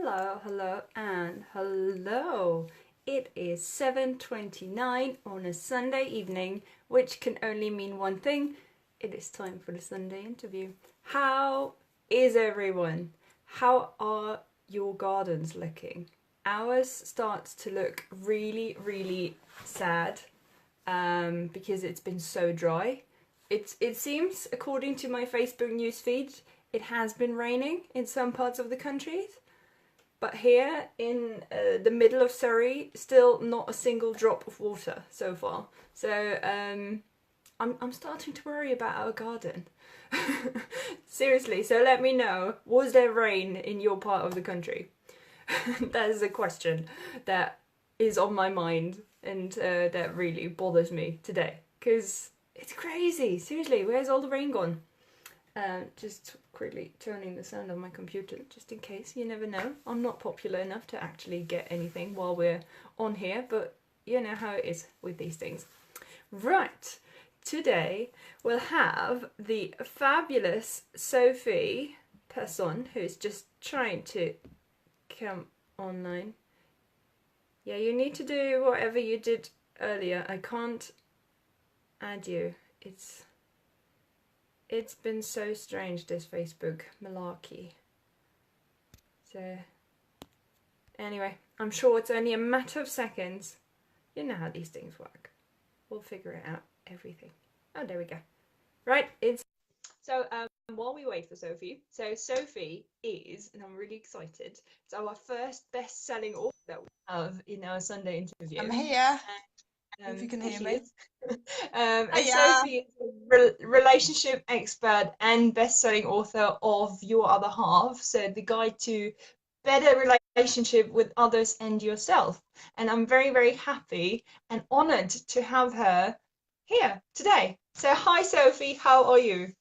Hello, hello, and hello. It is 7:29 on a Sunday evening, which can only mean one thing. It is time for the Sunday interview. How is everyone? How are your gardens looking? Ours starts to look really, really sad because it's been so dry. It seems, according to my Facebook newsfeed, it has been raining in some parts of the country, but here in the middle of Surrey, still not a single drop of water so far. So I'm starting to worry about our garden. Seriously, so let me know, was there rain in your part of the country? That is a question that is on my mind and that really bothers me today. Because it's crazy. Seriously, where's all the rain gone? Just quickly turning the sound on my computer, just in case. You never know. I'm not popular enough to actually get anything while we're on here, but you know how it is with these things. Right, today we'll have the fabulous Sophie Personne, who's just trying to come online. Yeah, you need to do whatever you did earlier. I can't add you. It's been so strange, this Facebook malarkey. So, anyway, I'm sure it's only a matter of seconds. You know how these things work. We'll figure it out, everything. Oh, there we go. Right, So, while we wait for Sophie, so Sophie is, and I'm really excited, it's our first best-selling author that we have in our Sunday interview. I'm here, if you can There hear she me. is. And Hiya. Sophie is a relationship expert and best-selling author of Your Other Half, so the guide to better relationship with others and yourself. And I'm very, very happy and honored to have her here today. So hi Sophie, how are you?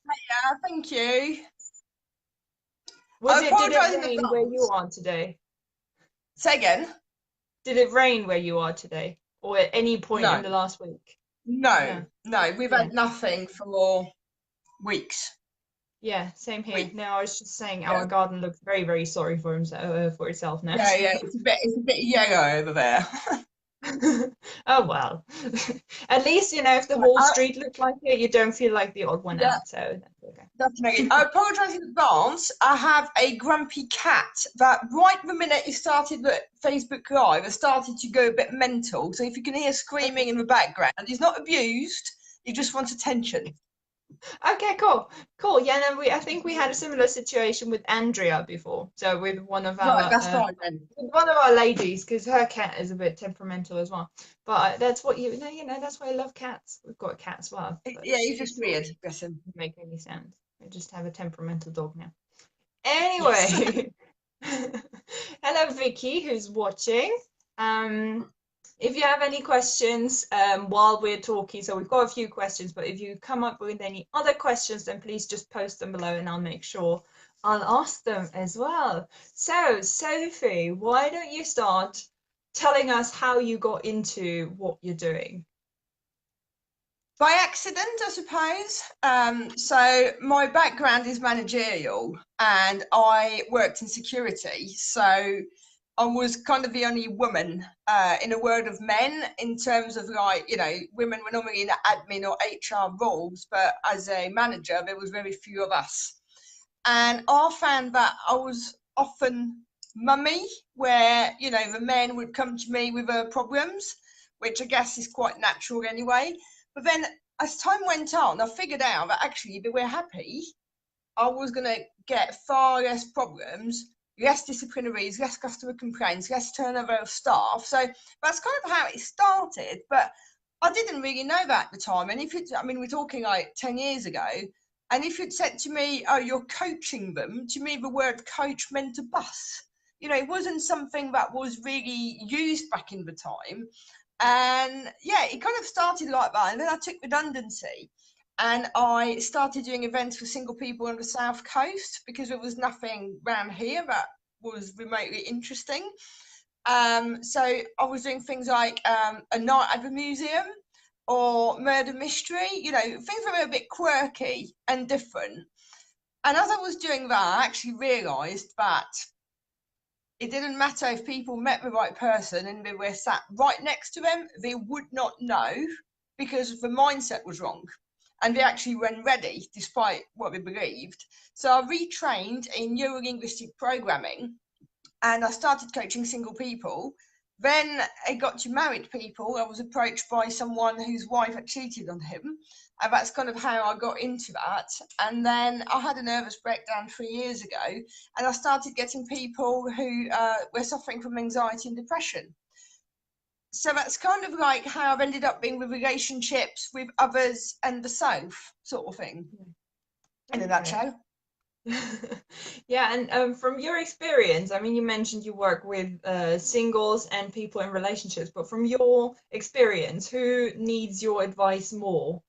Thank you. Did it apologise in rain where you advance. are today? Say again? Did it rain where you are today? Or at any point No, in the last week? no, No. no. We've Yeah. had nothing for weeks. Yeah, same here. We, No, I was just saying yeah, our garden looks very, very sorry for himself for itself now. yeah, yeah. It's a bit yellow over there. Oh well. At least, if the whole I, street looked like it, you don't feel like the odd one yeah, out, so that's definitely. okay. I apologise in advance. I have a grumpy cat that right the minute you started the Facebook Live, has started to go a bit mental. So if you can hear screaming in the background, he's not abused. He just wants attention. Okay, cool. Cool. Yeah, no, I think we had a similar situation with Andrea before. So with Right, that's fine then. with one of our ladies, because her cat is a bit temperamental as well. But that's what that's why I love cats. We've got a cat as well, but Yeah, he's she just still weird. Bless him. doesn't make any sound. I just have a temperamental dog now. Yes. Anyway, hello Vicky, who's watching. Um, if you have any questions while we're talking, so we've got a few questions, but if you come up with any other questions, then please just post them below and I'll make sure I'll ask them as well. So, Sophie, why don't you start telling us how you got into what you're doing? By accident, I suppose. So my background is managerial, and I worked in security. So I was kind of the only woman in a world of men in terms of women were normally in the admin or HR roles, but as a manager, there was very few of us. And I found that I was often mummy, where the men would come to me with problems, which I guess is quite natural anyway. But then as time went on, I figured out that actually, if they were happy, I was going to get far less problems, less disciplinaries, less customer complaints, less turnover of staff. So that's kind of how it started. But I didn't really know that at the time. And we're talking like 10 years ago. And if you'd said to me, oh, you're coaching them, to me, the word coach meant a bus. It wasn't something that was really used back in the time. And yeah, it kind of started like that. And then I took redundancy and I started doing events for single people on the South Coast because there was nothing around here that was remotely interesting. So I was doing things like a night at the museum or murder mystery, things that were a bit quirky and different. And as I was doing that, I actually realised that it didn't matter if people met the right person and they were sat right next to them, they would not know because the mindset was wrong. And they actually weren't ready despite what they believed. So I retrained in neuro-linguistic programming and I started coaching single people. Then I got to married people. I was approached by someone whose wife had cheated on him. And that's kind of how I got into that. And then I had a nervous breakdown 3 years ago, and I started getting people who were suffering from anxiety and depression. So that's kind of like how I've ended up being with relationships with others and the self, sort of thing, in a nutshell. Yeah, and from your experience, I mean, you mentioned you work with singles and people in relationships, but from your experience, who needs your advice more?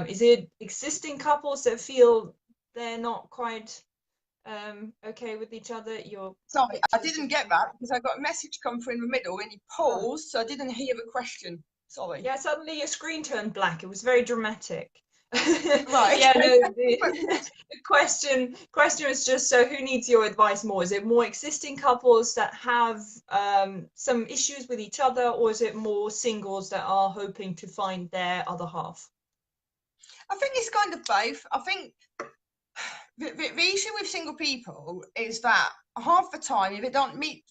Is it existing couples that feel they're not quite okay with each other? Sorry, I didn't get that because I got a message come through in the middle and he paused, so I didn't hear the question. Sorry. Yeah, suddenly your screen turned black. It was very dramatic. Right. Yeah, no, the question was just, so who needs your advice more? Is it more existing couples that have some issues with each other, or is it more singles that are hoping to find their other half? I think it's kind of both. I think the issue with single people is that half the time, if they don't meet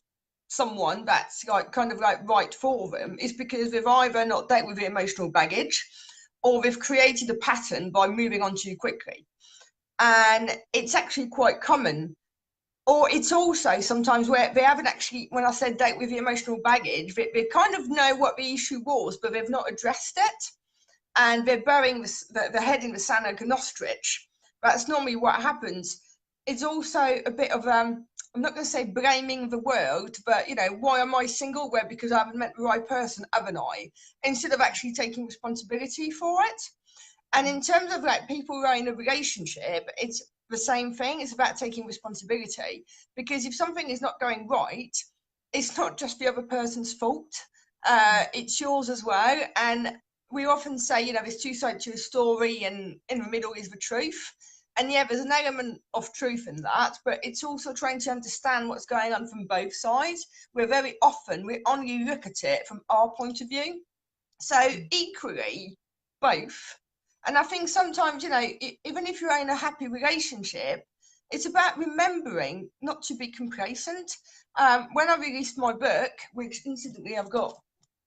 someone that's like kind of like right for them, is because they've either not dealt with the emotional baggage or they've created a pattern by moving on too quickly. And it's actually quite common. Or it's also sometimes where they haven't actually, when I said date with the emotional baggage, they kind of know what the issue was, but they've not addressed it. And they're burying the head in the sand like an ostrich. That's normally what happens. It's also a bit of, I'm not going to say blaming the world, but, you know, why am I single? Well, because I haven't met the right person, haven't I? Instead of actually taking responsibility for it. And in terms of like people who are in a relationship, it's the same thing. It's about taking responsibility, because if something is not going right, it's not just the other person's fault. It's yours as well. And we often say, you know, there's two sides to a story, and in the middle is the truth. And yeah, there's an element of truth in that, but it's also trying to understand what's going on from both sides. We're very often, we only look at it from our point of view. So equally, both. And I think sometimes, you know, even if you're in a happy relationship, it's about remembering not to be complacent. When I released my book, which incidentally I've got,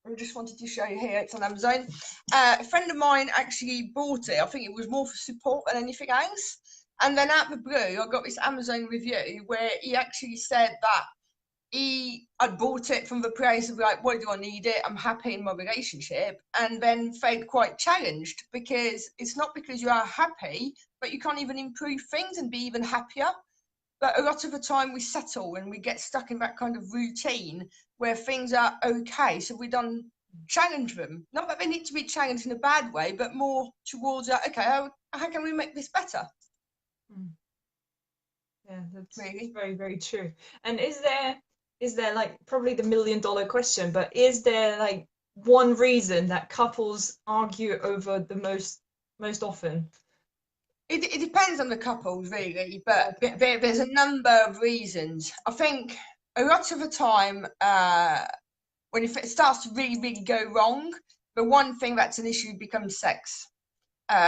I just wanted to show you here, it's on Amazon. A friend of mine actually bought it. I think it was more for support than anything else. And then out of the blue, I got this Amazon review where he actually said that he had bought it from the place of like, why do I need it? I'm happy in my relationship. And then felt quite challenged, because it's not because you are happy, but you can't even improve things and be even happier. But a lot of the time we settle and we get stuck in that kind of routine where things are okay. So we don't challenge them. Not that they need to be challenged in a bad way, but more towards, okay, how can we make this better? Yeah, that's really very, very true. And is there like, probably the $1,000,000 question, but is there like one reason that couples argue over the most often? It depends on the couples, really, but there's a number of reasons. I think a lot of the time, when it starts to really, really go wrong, the one thing that's an issue becomes sex.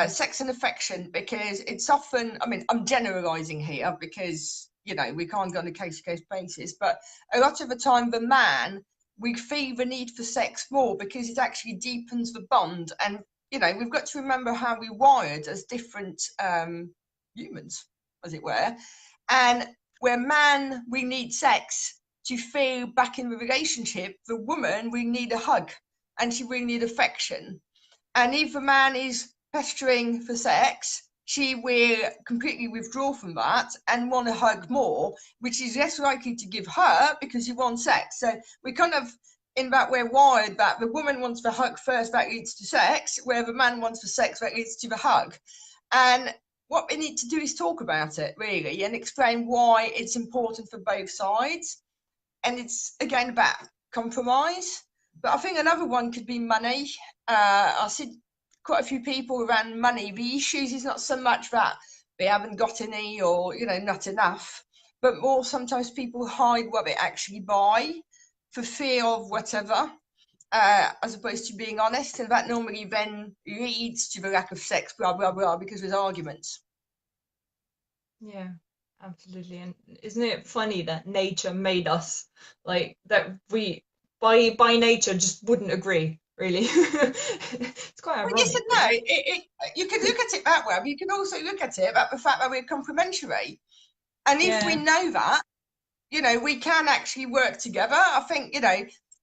Sex and affection, because it's often, I mean, I'm generalizing here because, you know, we can't go on a case-to-case basis, but a lot of the time, the man, we feel the need for sex more because it actually deepens the bond. And you know, we've got to remember how we're wired as different humans, as it were. And where man, we need sex to feel back in the relationship. The woman, we need a hug, and she will need affection. And if a man is pestering for sex, she will completely withdraw from that and want to hug more, which is less likely to give her because you want sex. So we kind of, in that we're wired that the woman wants the hug first, that leads to sex, where the man wants the sex, that leads to the hug. And what we need to do is talk about it, really, and explain why it's important for both sides. And it's, again, about compromise. But I think another one could be money. I see quite a few people around money. The issues is not so much that they haven't got any or, you know, not enough. but more sometimes people hide what they actually buy for fear of whatever, as opposed to being honest, and that normally then leads to the lack of sex, blah blah blah, because there's arguments. Yeah, absolutely. And isn't it funny that nature made us like that? We by nature just wouldn't agree, really. It's quite Well, yes ironic, and no. You can look at it that way, but you can also look at it about the fact that we're complementary. And if we yeah, know that, we can actually work together. I think,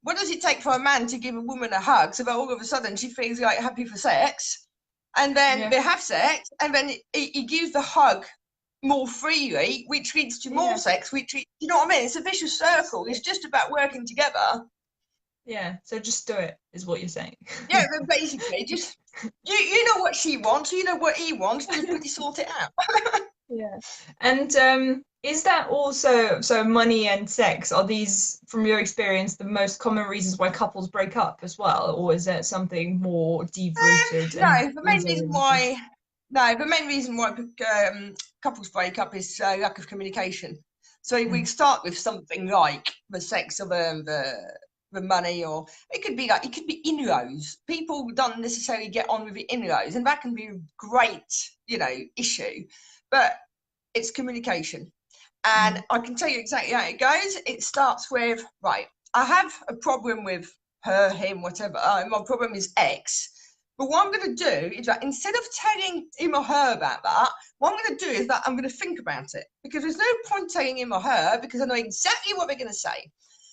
what does it take for a man to give a woman a hug so that all of a sudden she feels like happy for sex? And then yeah, they have sex, and then he gives the hug more freely, which leads to more yeah. sex, you know what I mean? It's a vicious circle. It's just about working together. Yeah, so just do it, is what you're saying. Yeah, but basically, just you know what she wants, you know what he wants, just really sort it out. Yeah. And is that also, so money and sex, are these, from your experience, the most common reasons why couples break up as well? Or is that something more deep-rooted and No, the main reason reason-related? why no, the main reason why couples break up is lack of communication. So we Mm. start with something like the sex or the money, or it could be in-laws. People don't necessarily get on with the in-laws, and that can be a great, issue. But it's communication. And Mm. I can tell you exactly how it goes. It starts with, right, I have a problem with her, him, whatever. My problem is X. But what I'm going to do is that instead of telling him or her about that, what I'm going to do is that I'm going to think about it, because there's no point telling him or her because I know exactly what they're going to say.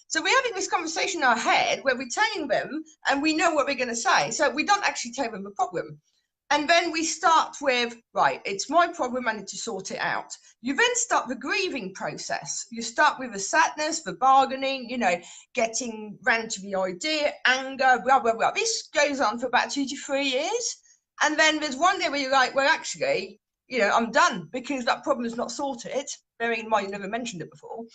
So we're having this conversation in our head where we're telling them and we know what we're going to say. So we don't actually tell them the problem. And then we start with, right, it's my problem, I need to sort it out. You then start the grieving process. You start with the sadness, the bargaining, getting ran to the idea, anger, blah, blah, blah. This goes on for about 2 to 3 years. And then there's one day where you're like, well, actually, I'm done because that problem is not sorted. Bearing in mind, you never mentioned it before.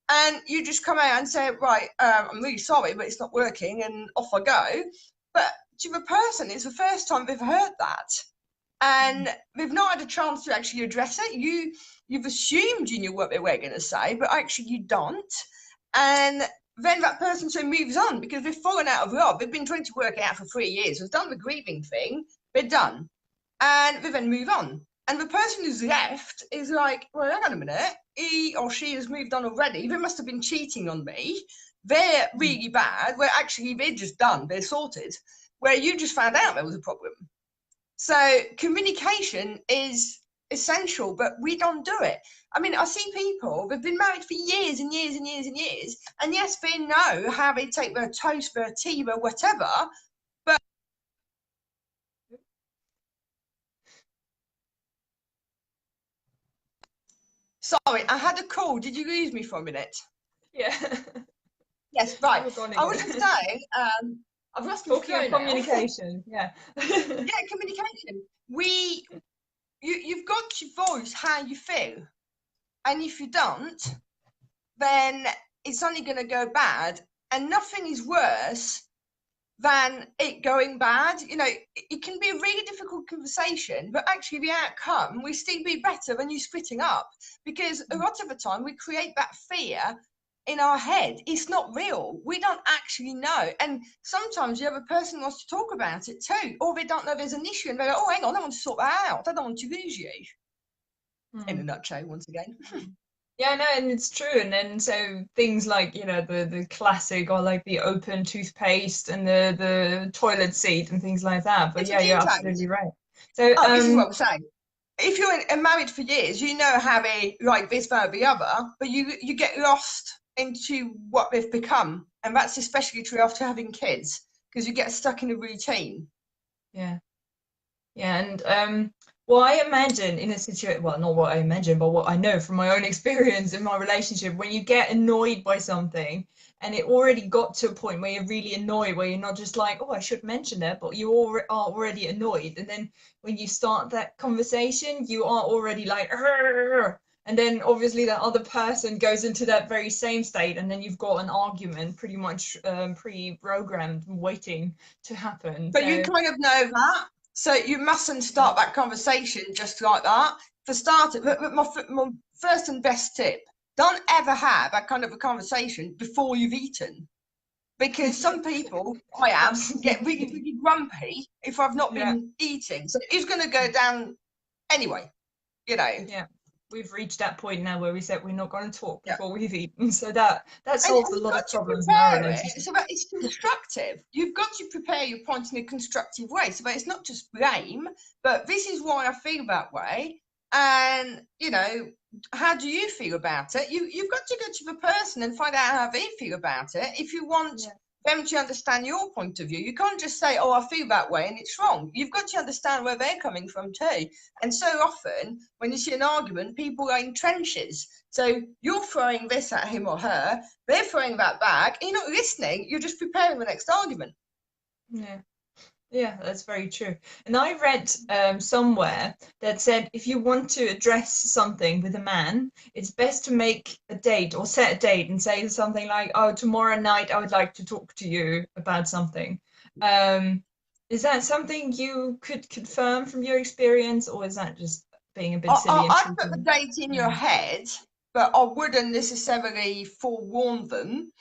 And you just come out and say, right, I'm really sorry, but it's not working, and off I go. But to the person, it's the first time they've heard that, and they've not had a chance to actually address it. You've assumed you knew what they were going to say, but actually you don't. And then that person so moves on because they've fallen out of love. They've been trying to work it out for 3 years. They've done the grieving thing. They're done, and they then move on. And the person who's left is like, well, hang on a minute. He or she has moved on already. They must have been cheating on me. They're really bad. Where actually they're just done. They're sorted. Where you just found out there was a problem. So communication is essential, but we don't do it. I mean, I see people, they've been married for years and years and years and years. And yes, they know how they take their toast, their tea, their whatever. But sorry, I had a call. Did you lose me for a minute? Yeah. Yes, Now right. we're gone I again. was just saying, I've lost my Talking flow of now. communication, yeah. Yeah, communication. You've got to voice how you feel, and if you don't, then it's only going to go bad. And nothing is worse than it going bad. It can be a really difficult conversation, but actually the outcome will still be better than you splitting up, because a lot of the time we create that fear in our head. It's not real. We don't actually know. And sometimes the other person wants to talk about it too, or they don't know there's an issue and they're like, oh, hang on, I want to sort that out. I don't want to lose you. In a Mm. nutshell, once again. Yeah, no, and it's true. And then so things like, the classic, or like the open toothpaste and the toilet seat and things like that. But It's yeah, you're details. absolutely right. So Oh, this is what I'm saying. If you're married for years, you know how they like this, that, or the other, but you get lost into what they've become. And that's especially true after having kids, because you get stuck in a routine. yeah. Yeah, and well, I imagine in a situation, well, not what I imagine, but what I know from my own experience in my relationship, when you get annoyed by something and it already got to a point where you're really annoyed, where you're not just like, oh, I should mention it, but you are already annoyed. And then when you start that conversation, you are already like, "Arr!" And then obviously that other person goes into that very same state, and then you've got an argument pretty much pre-programmed waiting to happen. But you So, kind of know that. So you mustn't start that conversation just like that. For starters, but my first and best tip don't ever have that kind of a conversation before you've eaten. Because some people, I am, get really, really grumpy if I've not been eating. So it's going to go down anyway, you know. Yeah, we've reached that point now where we said we're not going to talk before we've eaten. So that solves a you've lot got of to problems in our prepare relationship. it so that it's constructive. You've got to prepare your point in a constructive way so that it's not just blame, but this is why I feel that way. And, you know, how do you feel about it? You've got to go to the person and find out how they feel about it if you want them to understand your point of view. You can't just say, oh, I feel that way and it's wrong. You've got to understand where they're coming from too. And so often when you see an argument, people are in trenches. So you're throwing this at him or her, they're throwing that back, and you're not listening, you're just preparing the next argument. Yeah, that's very true. And I read somewhere that said if you want to address something with a man, it's best to make a date or set a date and say something like, oh, tomorrow night I would like to talk to you about something. Is that something you could confirm from your experience, or is that just being a bit silly? I'd put the date in your head, but I wouldn't necessarily forewarn them.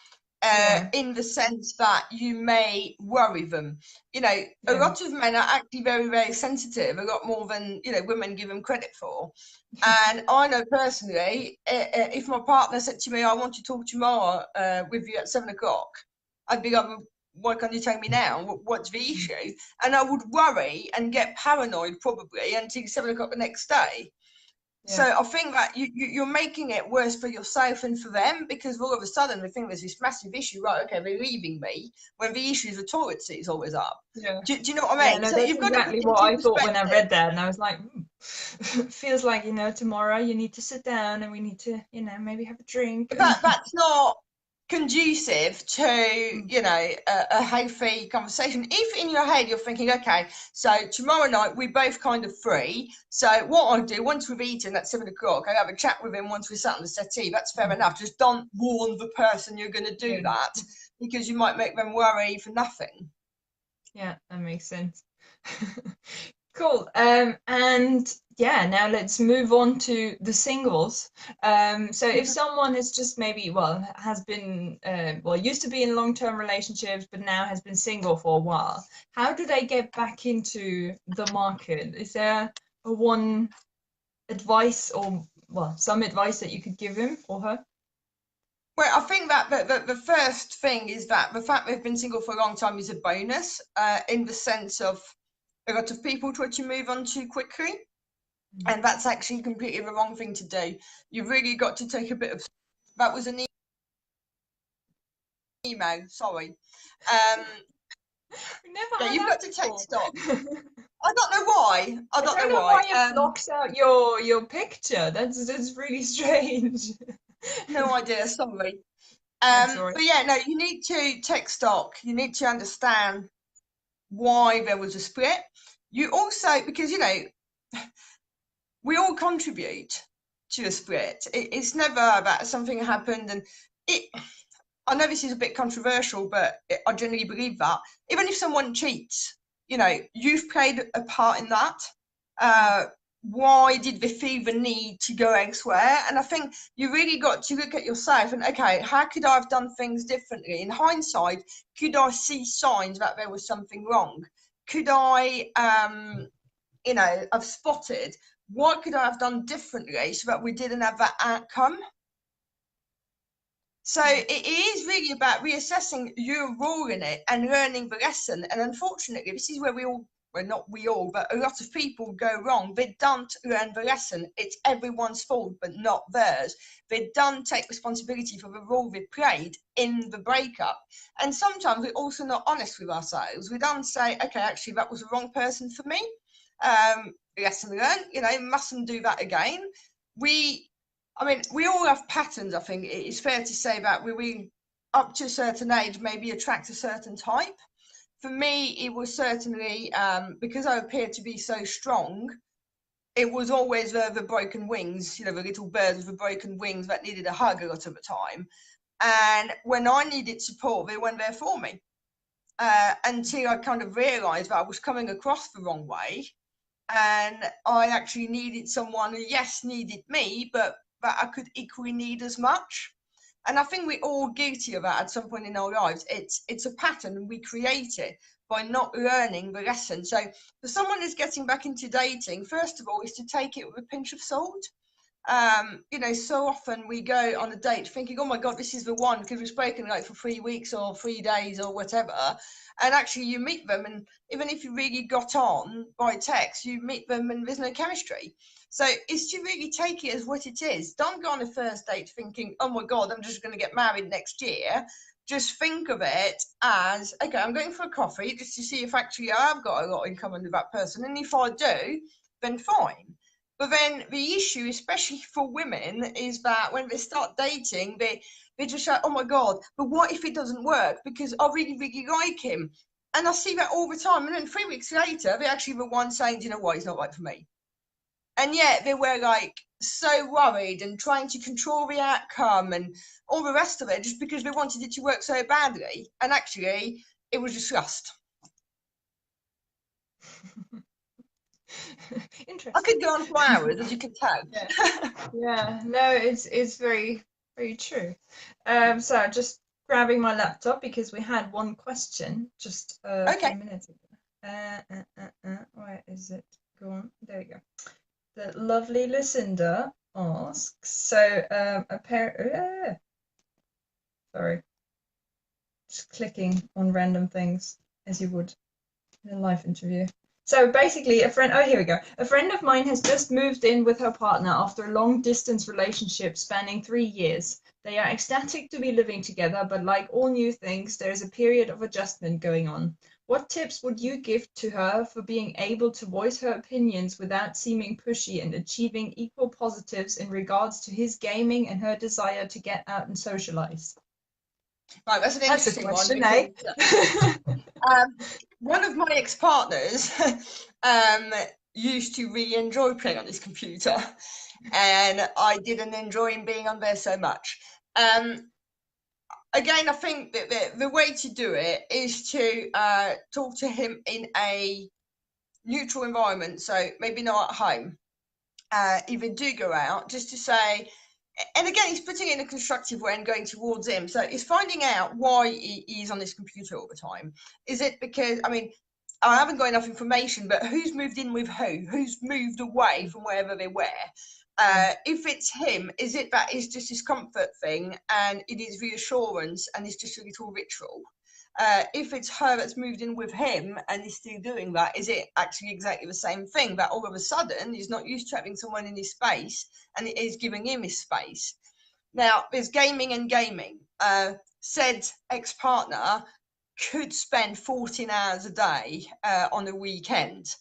In the sense that you may worry them. You know, a lot of men are actually very, very sensitive, a lot more than, you know, women give them credit for. And I know personally, if my partner said to me, I want to talk tomorrow with you at 7 o'clock, I'd be like, why can't you tell me now? What's the issue? And I would worry and get paranoid probably until 7 o'clock the next day. So I think that you're making it worse for yourself and for them, because all of a sudden they think there's this massive issue, right? Okay, they're leaving me, when the issue is the toilet seat is always up. Do you know what I mean? No, So that's you've got exactly to what I thought when I read that, and I was like, feels like, you know, tomorrow you need to sit down and we need to, you know, maybe have a drink. That's not conducive to, you know, a healthy conversation. If in your head you're thinking, okay, so tomorrow night we're both kind of free, so what I'll do once we've eaten at 7 o'clock, I'll have a chat with him once we're sat on the settee. That's fair enough. Just don't warn the person you're going to do that, because you might make them worry for nothing. Yeah, that makes sense. Cool. And yeah, now let's move on to the singles. So if someone is just maybe, well, has been, used to be in long-term relationships, but now has been single for a while, how do they get back into the market? Is there a one advice or, well, some advice that you could give him or her? Well, I think that the first thing is that the fact they've been single for a long time is a bonus, in the sense of a lot of people try to move on too quickly. And that's actually completely the wrong thing to do. You've really got to take a bit of... That was an email, sorry. You've got to take stock. I don't know why. I don't know why it blocks out your picture. That's really strange. No idea, sorry. But yeah, no, you need to take stock. You need to understand why there was a split. You also, because, you know, we all contribute to a split. It's never about something happened and I know this is a bit controversial, but I generally believe that even if someone cheats, you know, you've played a part in that. Why did they feel the need to go elsewhere? And I think you really got to look at yourself and, okay, how could I have done things differently? In hindsight, could I see signs that there was something wrong? Could I, you know, have spotted what could I have done differently so that we didn't have that outcome? So it is really about reassessing your role in it and learning the lesson. And unfortunately, this is where we all, well, not we all, but a lot of people go wrong. They don't learn the lesson. It's everyone's fault, but not theirs. They don't take responsibility for the role they played in the breakup. And sometimes we're also not honest with ourselves. We don't say, okay, actually, that was the wrong person for me. Lesson learned, you know, mustn't do that again. I mean, we all have patterns, I think. It's fair to say that we up to a certain age, maybe attract a certain type. For me, it was certainly, because I appeared to be so strong, it was always the broken wings, you know, the little birds with the broken wings that needed a hug a lot of the time. And when I needed support, they weren't there for me. Until I kind of realised that I was coming across the wrong way. And I actually needed someone who, yes, needed me, but that I could equally need as much. And I think we're all guilty of that at some point in our lives. It's a pattern, and we create it by not learning the lesson. So for someone who's getting back into dating, first of all, is to take it with a pinch of salt. You know, so often we go on a date thinking, oh my God, this is the one, because we've spoken like for 3 weeks or 3 days or whatever. And actually you meet them, and even if you really got on by text, you meet them and there's no chemistry. So it's to really take it as what it is. Don't go on a first date thinking, oh my God, I'm just going to get married next year. Just think of it as, okay, I'm going for a coffee just to see if actually I've got a lot in common with that person. And if I do, then fine. But then the issue, especially for women, is that when they start dating, they just say, oh my God, but what if it doesn't work? Because I really, really like him. And I see that all the time. And then 3 weeks later, they're actually the one saying, do you know what, he's not right for me. And yet they were like so worried and trying to control the outcome and all the rest of it just because they wanted it to work so badly. And actually, it was just lust. Interesting. I could go on for hours, as you can tell. Yeah, no, it's very, very true. So just grabbing my laptop because we had one question just a few minutes ago. Where is it gone? There we go. The lovely Lucinda asks, so sorry, just clicking on random things as you would in a live interview. So basically here we go. A friend of mine has just moved in with her partner after a long distance relationship spanning 3 years. They are ecstatic to be living together, but like all new things, there is a period of adjustment going on. What tips would you give to her for being able to voice her opinions without seeming pushy and achieving equal positives in regards to his gaming and her desire to get out and socialize? Right, that's an interesting question, one. One of my ex-partners used to really enjoy playing on his computer, and I didn't enjoy him being on there so much. Again, I think that the way to do it is to talk to him in a neutral environment, so maybe not at home. If they do go out, just to say, and again, he's putting it in a constructive way and going towards him. So he's finding out why he's on this computer all the time. Is it because, I mean, I haven't got enough information, but who's moved in with who? Who's moved away from wherever they were? If it's him, is it that it's just his comfort thing and it is reassurance and it's just a little ritual? If it's her that's moved in with him and is still doing that, is it actually exactly the same thing, that all of a sudden he's not used to having someone in his space and it is giving him his space? Now, there's gaming and gaming. Said ex-partner could spend 14 hours a day on a weekend,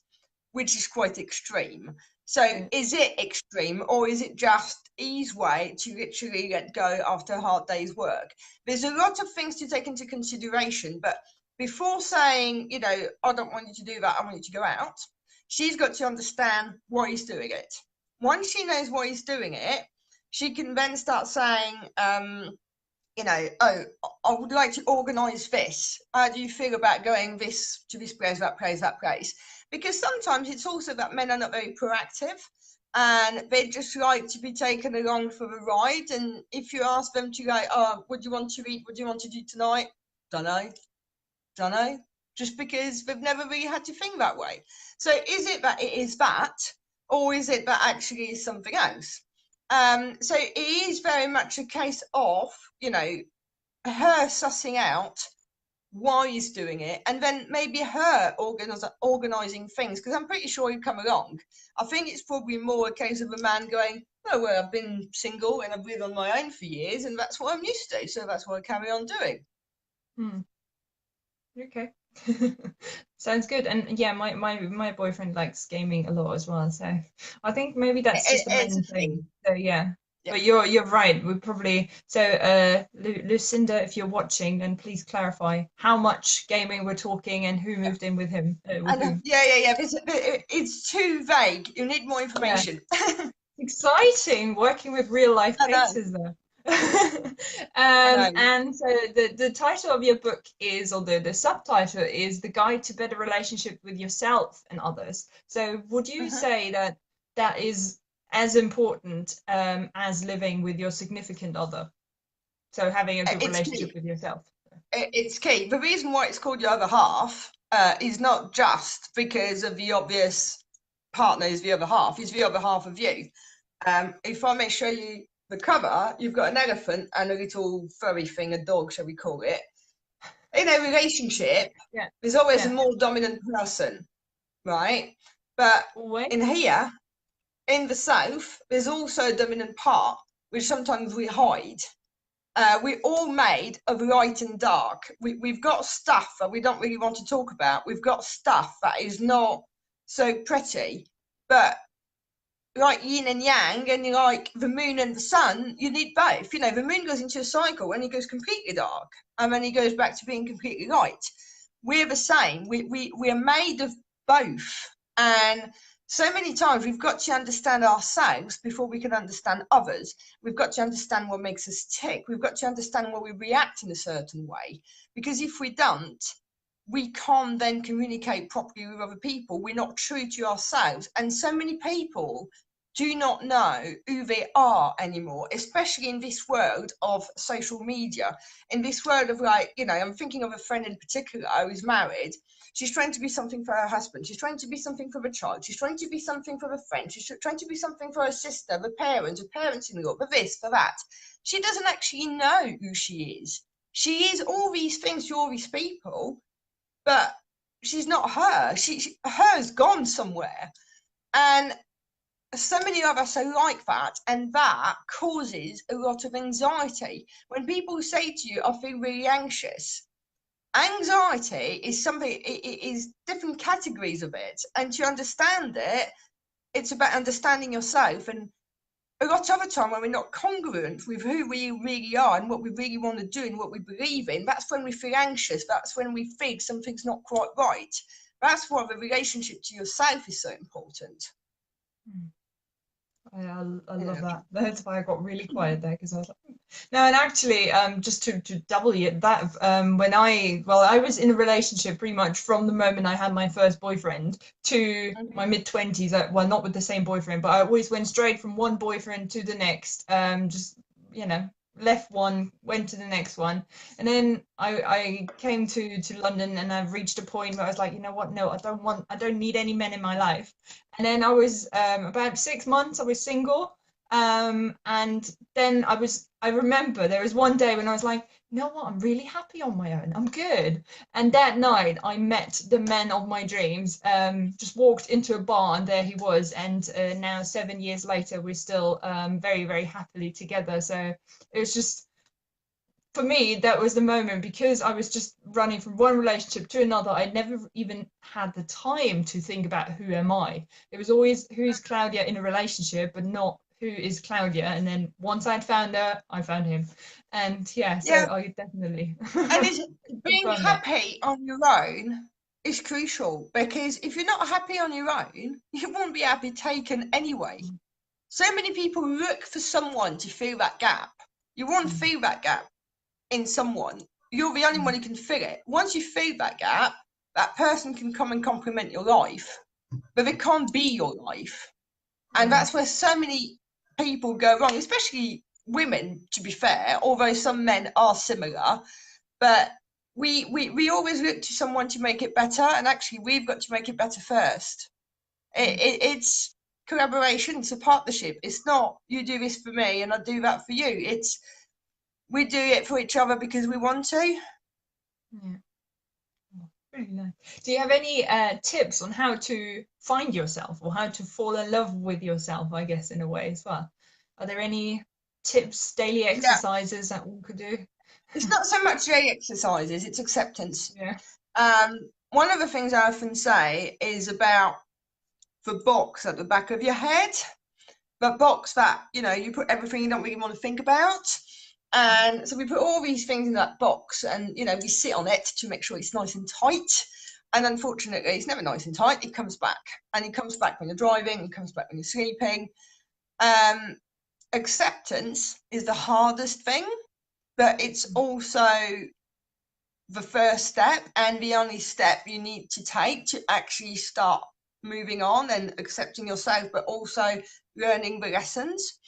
which is quite extreme. So is it extreme, or is it just his way to literally let go after a hard day's work? There's a lot of things to take into consideration, but before saying, you know, I don't want you to do that, I want you to go out, she's got to understand why he's doing it. Once she knows why he's doing it, she can then start saying, you know, oh, I would like to organise this. How do you feel about going to this place, that place, that place? Because sometimes it's also that men are not very proactive and they just like to be taken along for the ride. And if you ask them to go, oh, what do you want to eat? What do you want to do tonight? Don't know. Just because they've never really had to think that way. So is it that it is that, or is it that actually is something else? So it is very much a case of, you know, her sussing out why he's doing it, and then maybe her organising things, because I'm pretty sure he'd come along. I think it's probably more a case of a man going, oh, well, I've been single and I've lived on my own for years and that's what I'm used to, so that's what I carry on doing. Okay. Sounds good. And yeah, my boyfriend likes gaming a lot as well, so I think maybe that's just the main thing. So yeah. But you're right. We probably Lucinda, if you're watching, then please clarify how much gaming we're talking and who moved in with him. It's too vague. You need more information. Yeah. Exciting working with real life cases there. And so the title of your book is, or the subtitle is, The Guide to Better Relationship with Yourself and Others. So would you say that is as important as living with your significant other. So having a good It's relationship key. with yourself. It's key. The reason why it's called your other half is not just because of the obvious partner is the other half, it's the other half of you. If I may show you the cover, you've got an elephant and a little furry thing, a dog, shall we call it. In a relationship, Yeah. there's always Yeah. a more dominant person, right? But Always. in here, in the south, there's also a dominant part, which sometimes we hide. We're all made of light and dark. We've got stuff that we don't really want to talk about. We've got stuff that is not so pretty, but like yin and yang, and like the moon and the sun, you need both. You know, the moon goes into a cycle and it goes completely dark, and then it goes back to being completely light. We're the same. We're made of both, and so many times we've got to understand ourselves before we can understand others. We've got to understand what makes us tick. We've got to understand why we react in a certain way, because if we don't, we can't then communicate properly with other people. We're not true to ourselves, and so many people do not know who they are anymore, especially in this world of social media, in this world of, like, you know, I'm thinking of a friend in particular who's married. She's trying to be something for her husband. She's trying to be something for the child. She's trying to be something for the friend. She's trying to be something for her sister, the parents-in-law, for this, for that. She doesn't actually know who she is. She is all these things to all these people, but she's not her. Her's gone somewhere. And so many of us are like that, and that causes a lot of anxiety. When people say to you, I feel really anxious, anxiety is something, it is different categories of it, and to understand it, it's about understanding yourself. And a lot of the time when we're not congruent with who we really are and what we really want to do and what we believe in, that's when we feel anxious. That's when we think something's not quite right. That's why the relationship to yourself is so important. I love that. That's why I got really quiet there, because I was like, no. And actually, just to double it, that when I was in a relationship pretty much from the moment I had my first boyfriend to my mid-20s. Well, not with the same boyfriend, but I always went straight from one boyfriend to the next. Just, you know, left one, went to the next one, and then I came to London, and I've reached a point where I was like, you know what, no, I don't need any men in my life. And then I was about 6 months I was single, and then I remember there was one day when I was like, you know what, I'm really happy on my own, I'm good. And that night I met the man of my dreams, just walked into a bar and there he was, and now 7 years later we're still very, very happily together. So it was just, for me, that was the moment, because I was just running from one relationship to another. I never even had the time to think about who am I. It was always, who's Claudia in a relationship, but not who is Claudia. And then once I'd found her, I found him. And yeah, so Yeah. I definitely And being confirm that. happy on your own is crucial, because if you're not happy on your own, you won't be happy taken anyway. So many people look for someone to fill that gap. You won't feel that gap in someone. You're the only one who can fill it. Once you fill that gap, that person can come and complement your life, but they can't be your life. And that's where so many people go wrong, especially women, to be fair, although some men are similar. But we always look to someone to make it better, and actually we've got to make it better first. It's collaboration, it's a partnership. It's not you do this for me and I do that for you. It's we do it for each other because we want to. Yeah. Oh, really nice. Do you have any tips on how to find yourself, or how to fall in love with yourself, I guess, in a way as well? Are there any tips, daily exercises that one could do? It's not so much daily exercises, it's acceptance. Yeah. One of the things I often say is about the box at the back of your head, the box that, you know, you put everything you don't really want to think about. And so we put all these things in that box, and, you know, we sit on it to make sure it's nice and tight. And unfortunately, it's never nice and tight. It comes back, and it comes back when you're driving, it comes back when you're sleeping. Acceptance is the hardest thing, but it's also the first step and the only step you need to take to actually start moving on and accepting yourself, but also learning the lessons.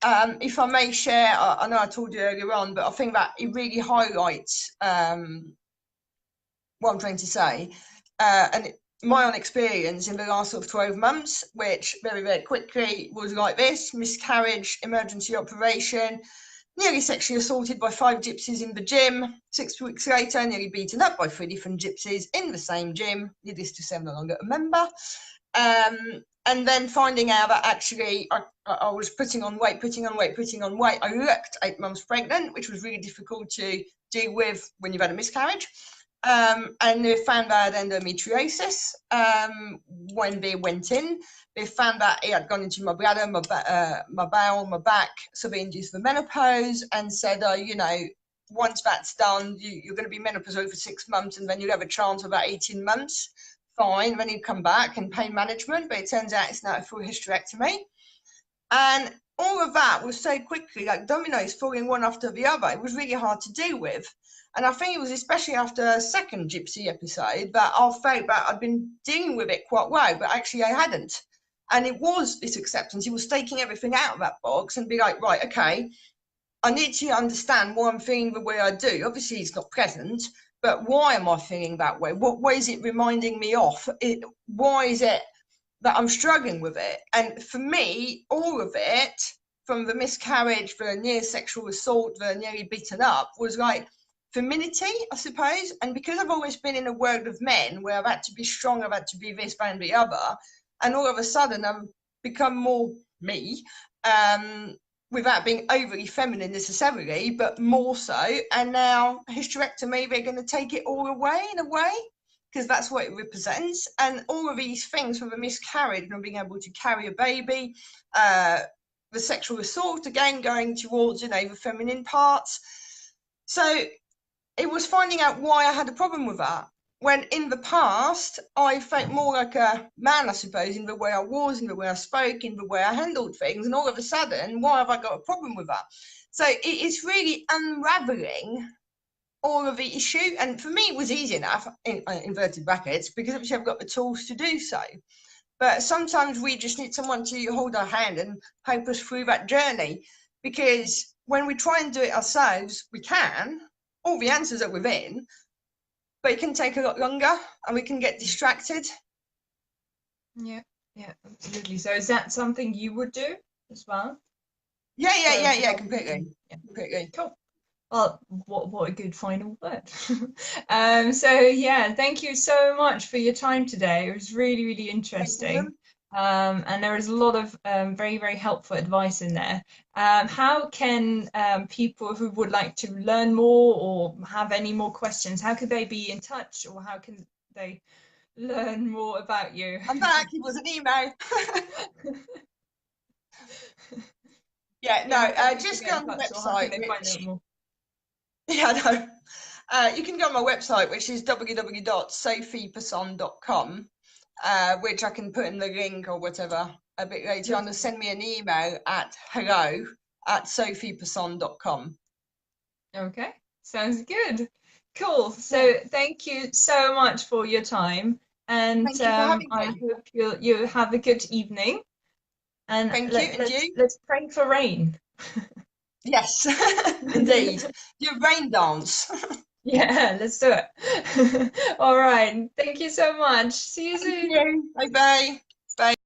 If I may share, I know I told you earlier on, but I think that it really highlights what I'm trying to say. And my own experience in the last sort of 12 months, which very, very quickly was like this: miscarriage, emergency operation, nearly sexually assaulted by 5 gypsies in the gym. 6 weeks later, nearly beaten up by 3 different gypsies in the same gym. Needless to say, I'm no longer a member. And then finding out that actually I was putting on weight. I looked 8 months pregnant, which was really difficult to deal with when you've had a miscarriage. And they found that I had endometriosis. When they went in, they found that it had gone into my bladder, my bowel, my back, so they induced the menopause and said, you know, once that's done, you're going to be menopausal for 6 months, and then you'll have a chance of about 18 months. Fine, then you come back and pain management, but it turns out it's now a full hysterectomy. And all of that was so quickly, like dominoes falling one after the other. It was really hard to deal with. And I think it was especially after a second gypsy episode that I felt that I'd been dealing with it quite well, but actually I hadn't. And it was this acceptance. It was taking everything out of that box and be like, right, okay, I need to understand why I'm feeling the way I do. Obviously, it's not present, but why am I feeling that way? What way is it reminding me of? Why is it that I'm struggling with it? And for me, all of it, from the miscarriage, the near sexual assault, the nearly beaten up, was like femininity, I suppose. And because I've always been in a world of men where I've had to be strong, I've had to be this, that, and the other, and all of a sudden I've become more me, without being overly feminine necessarily, but more so. And now hysterectomy, they're going to take it all away in a way, because that's what it represents. And all of these things from a miscarriage, not being able to carry a baby, the sexual assault, again, going towards, you know, the feminine parts. So it was finding out why I had a problem with that. When in the past, I felt more like a man, I suppose, in the way I was, in the way I spoke, in the way I handled things. And all of a sudden, why have I got a problem with that? So it's really unraveling all of the issue. And for me, it was easy enough, in inverted brackets, because obviously I've got the tools to do so. But sometimes we just need someone to hold our hand and help us through that journey. Because when we try and do it ourselves, we can. All the answers are within. But it can take a lot longer and we can get distracted. Yeah, absolutely. So is that something you would do as well? Yeah, completely. Yeah. Completely. Cool. Well, what a good final word. So yeah, thank you so much for your time today. It was really, really interesting. And there is a lot of very, very helpful advice in there. How can people who would like to learn more or have any more questions, how could they be in touch, or how can they learn more about you? I'm back. It was an email. Yeah, no, just go on the website. Yeah, no. You can go on my website, which is www.sophieperson.com. Which I can put in the link or whatever a bit later on, and send me an email at hello@sophieperson.com. Okay, sounds good. Cool. So thank you so much for your time, and thank you for having I me. hope you have a good evening. And let's pray for rain. Yes, indeed. Your rain dance. Yeah, let's do it. All right. Thank you so much. See you soon. Thank you. Bye-bye. Bye.